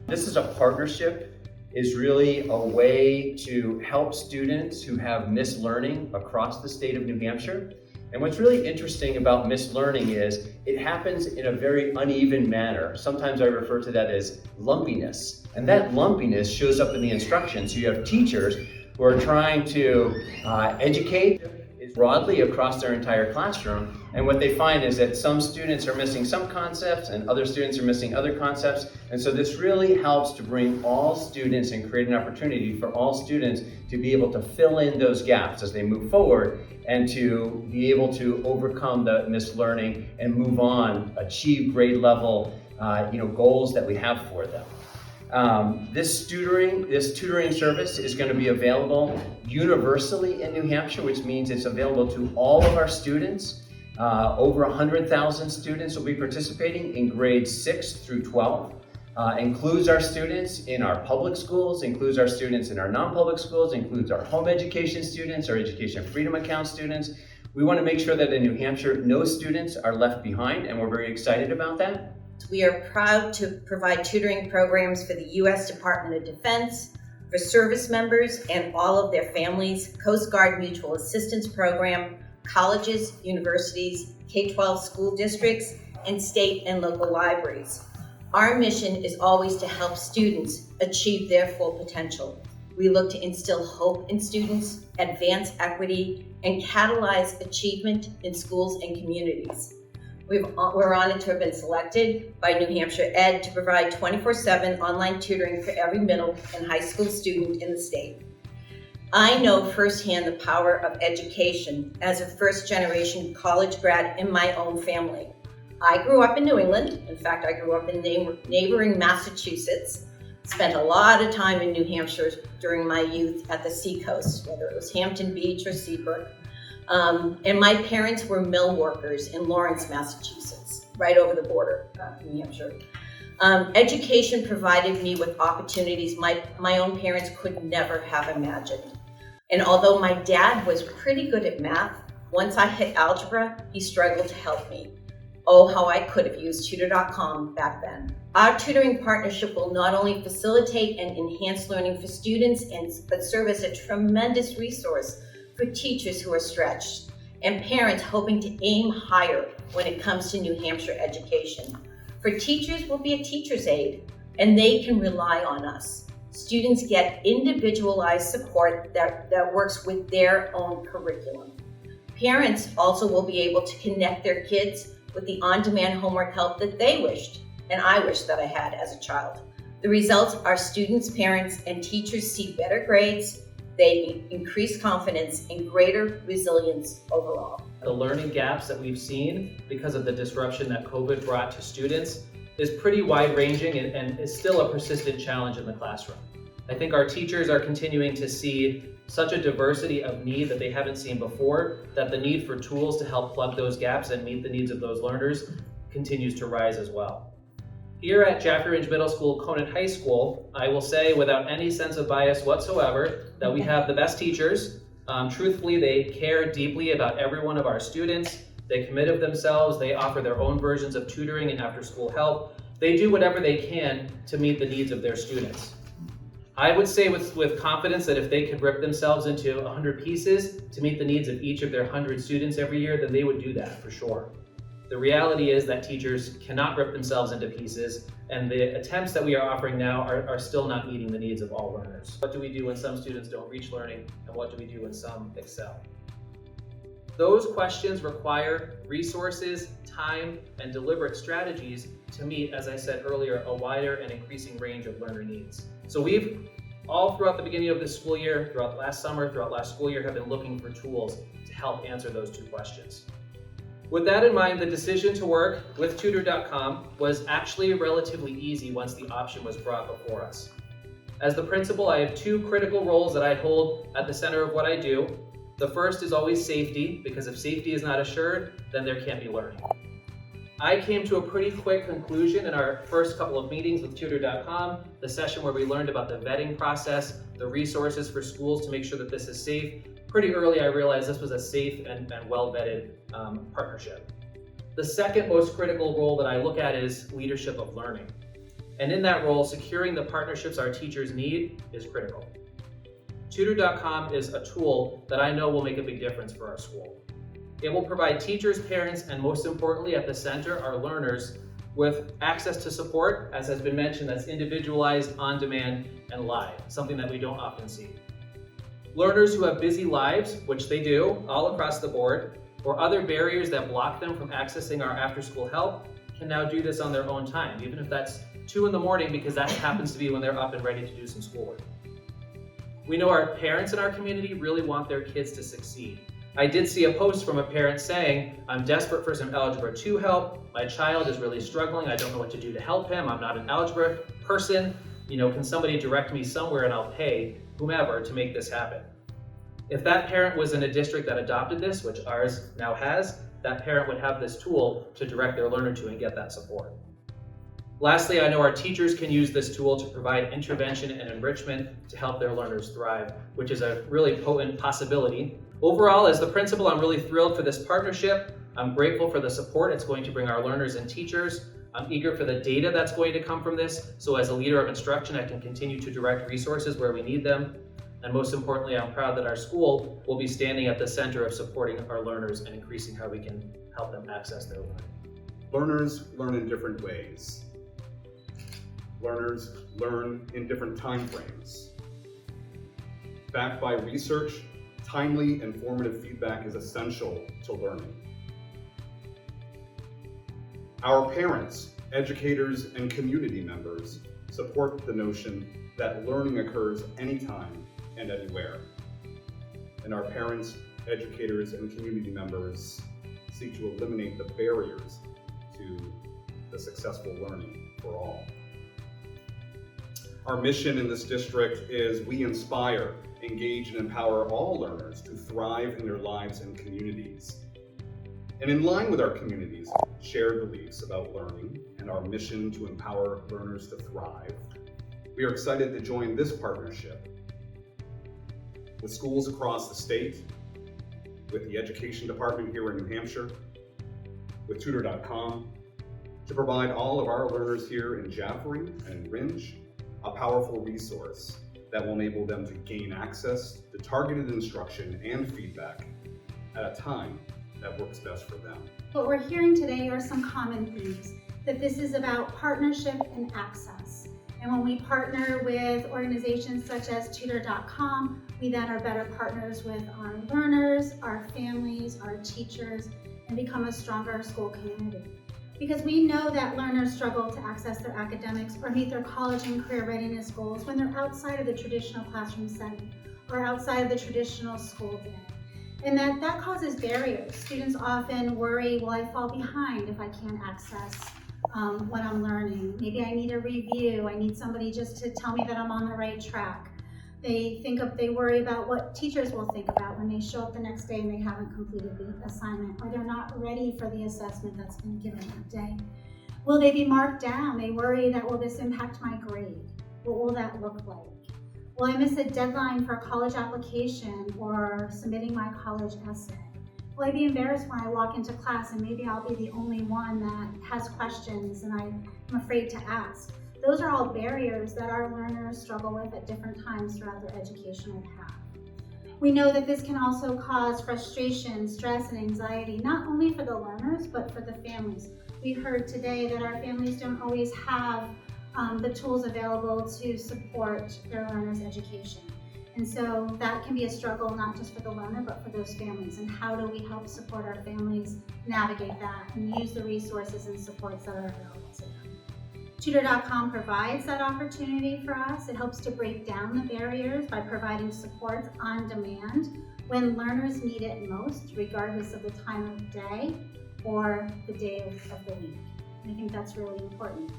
This is a partnership, is really a way to help students who have missed learning across the state of New Hampshire. And what's really interesting about missed learning is it happens in a very uneven manner. Sometimes I refer to that as lumpiness. And that lumpiness shows up in the instruction. So you have teachers who are trying to educate broadly across their entire classroom. And what they find is that some students are missing some concepts and other students are missing other concepts. And so this really helps to bring all students and create an opportunity for all students to be able to fill in those gaps as they move forward and to be able to overcome the missed learning and move on, achieve grade level goals that we have for them. This tutoring service is going to be available universally in New Hampshire, which means it's available to all of our students. Over 100,000 students will be participating in grades 6 through 12. Includes our students in our public schools, includes our students in our non-public schools, includes our home education students, our education freedom account students. We want to make sure that in New Hampshire, no students are left behind, and we're very excited about that. We are proud to provide tutoring programs for the U.S. Department of Defense, for service members and all of their families, Coast Guard Mutual Assistance Program, colleges, universities, K-12 school districts, and state and local libraries. Our mission is always to help students achieve their full potential. We look to instill hope in students, advance equity, and catalyze achievement in schools and communities. We're honored to have been selected by New Hampshire Ed to provide 24/7 online tutoring for every middle and high school student in the state. I know firsthand the power of education as a first-generation college grad in my own family. I grew up in New England. In fact, I grew up in neighboring Massachusetts. Spent a lot of time in New Hampshire during my youth at the seacoast, whether it was Hampton Beach or Seabrook. And my parents were mill workers in Lawrence, Massachusetts, right over the border, New Hampshire. Education provided me with opportunities my own parents could never have imagined. And although my dad was pretty good at math, once I hit algebra, he struggled to help me. Oh, how I could have used Tutor.com back then. Our tutoring partnership will not only facilitate and enhance learning for students, but serve as a tremendous resource for teachers who are stretched and parents hoping to aim higher when it comes to New Hampshire education. For teachers, we'll be a teacher's aid, and they can rely on us. Students get individualized support that works with their own curriculum. Parents also will be able to connect their kids with the on-demand homework help that they wished, and I wished that I had as a child. The results are students, parents, and teachers see better grades, they increase confidence and greater resilience overall. The learning gaps that we've seen because of the disruption that COVID brought to students is pretty wide-ranging and is still a persistent challenge in the classroom. I think our teachers are continuing to see such a diversity of need that they haven't seen before, that the need for tools to help plug those gaps and meet the needs of those learners continues to rise as well. Here at Jaffrey-Rindge Middle School, Conant High School, I will say without any sense of bias whatsoever that we have the best teachers. Truthfully, they care deeply about every one of our students. They commit of themselves. They offer their own versions of tutoring and after-school help. They do whatever they can to meet the needs of their students. I would say with confidence that if they could rip themselves into 100 pieces to meet the needs of each of their 100 students every year, then they would do that for sure. The reality is that teachers cannot rip themselves into pieces, and the attempts that we are offering now are still not meeting the needs of all learners. What do we do when some students don't reach learning, and what do we do when some excel? Those questions require resources, time, and deliberate strategies to meet, as I said earlier, a wider and increasing range of learner needs. So we've all throughout the beginning of this school year, throughout last summer, throughout last school year, have been looking for tools to help answer those two questions. With that in mind, the decision to work with Tutor.com was actually relatively easy once the option was brought before us. As the principal, I have two critical roles that I hold at the center of what I do. The first is always safety, because if safety is not assured, then there can't be learning. I came to a pretty quick conclusion in our first couple of meetings with Tutor.com, the session where we learned about the vetting process, the resources for schools to make sure that this is safe. Pretty early, I realized this was a safe and well-vetted partnership. The second most critical role that I look at is leadership of learning. And in that role, securing the partnerships our teachers need is critical. Tutor.com is a tool that I know will make a big difference for our school. It will provide teachers, parents, and most importantly at the center, our learners, with access to support, as has been mentioned, that's individualized, on demand, and live, something that we don't often see. Learners who have busy lives, which they do all across the board, or other barriers that block them from accessing our after-school help, can now do this on their own time, even if that's 2 in the morning, because that happens to be when they're up and ready to do some schoolwork. We know our parents in our community really want their kids to succeed. I did see a post from a parent saying, I'm desperate for some Algebra 2 help. My child is really struggling. I don't know what to do to help him. I'm not an algebra person. Can somebody direct me somewhere and I'll pay whomever to make this happen? If that parent was in a district that adopted this, which ours now has, that parent would have this tool to direct their learner to and get that support. Lastly, I know our teachers can use this tool to provide intervention and enrichment to help their learners thrive, which is a really potent possibility. Overall, as the principal, I'm really thrilled for this partnership. I'm grateful for the support it's going to bring our learners and teachers. I'm eager for the data that's going to come from this, so as a leader of instruction, I can continue to direct resources where we need them. And most importantly, I'm proud that our school will be standing at the center of supporting our learners and increasing how we can help them access their learning. Learners learn in different ways. Learners learn in different time frames. Backed by research, timely, informative feedback is essential to learning. Our parents, educators, and community members support the notion that learning occurs anytime and anywhere. And our parents, educators, and community members seek to eliminate the barriers to the successful learning for all. Our mission in this district is we inspire, engage, and empower all learners to thrive in their lives and communities. And in line with our community's shared beliefs about learning and our mission to empower learners to thrive, we are excited to join this partnership with schools across the state, with the Education Department here in New Hampshire, with Tutor.com, to provide all of our learners here in Jaffrey-Rindge a powerful resource that will enable them to gain access to targeted instruction and feedback at a time that works best for them. What we're hearing today are some common themes, that this is about partnership and access. And when we partner with organizations such as Tutor.com, we then are better partners with our learners, our families, our teachers, and become a stronger school community. Because we know that learners struggle to access their academics or meet their college and career readiness goals when they're outside of the traditional classroom setting or outside of the traditional school day. And that causes barriers. Students often worry, will I fall behind if I can't access what I'm learning? Maybe I need a review. I need somebody just to tell me that I'm on the right track. They worry about what teachers will think about when they show up the next day and they haven't completed the assignment, or they're not ready for the assessment that's been given that day. Will they be marked down? They worry that, will this impact my grade? What will that look like? Will I miss a deadline for a college application or submitting my college essay? Will I be embarrassed when I walk into class and maybe I'll be the only one that has questions and I'm afraid to ask? Those are all barriers that our learners struggle with at different times throughout their educational path. We know that this can also cause frustration, stress, and anxiety, not only for the learners, but for the families. We heard today that our families don't always have the tools available to support their learners' education. And so that can be a struggle, not just for the learner, but for those families. And how do we help support our families navigate that and use the resources and supports that are available to them? Tutor.com provides that opportunity for us. It helps to break down the barriers by providing support on demand when learners need it most, regardless of the time of day or the day of the week. And I think that's really important.